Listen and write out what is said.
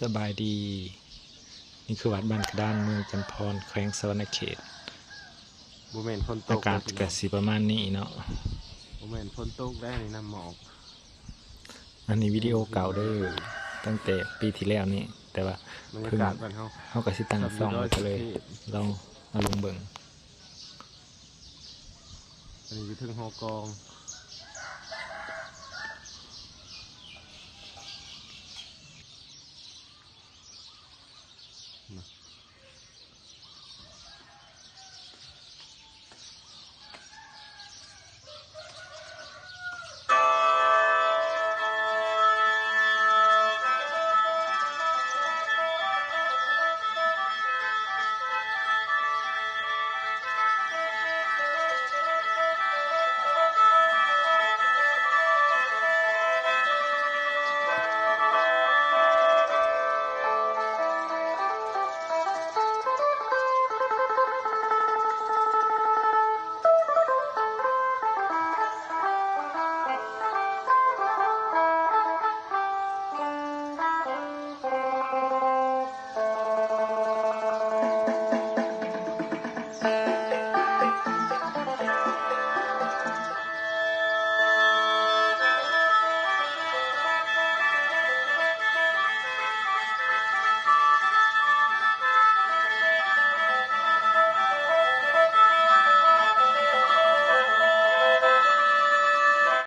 สบายดีนี่คือวัดบ้านกระดานเมืองจันทร์แขวงสวรรณเขตบ่แม่นฝนตอากกาศพี่น้ ก็ อง สิประมาณนี้เนาะบ่แม่นฝนตกได้นี่น้ำหมอก อันนี้วิดีโอเก่าเด้อตั้งแต่ปีที่แล้วนี่แต่ว่า บรรยา เพิ่ง กาศบ้านเฮา เขาก็สิตั้งซ่อง ทำอยู่ ก็เลย 100 ลองมาลงเบิ่ง อันนี้อยู่ถึงหอกองนะ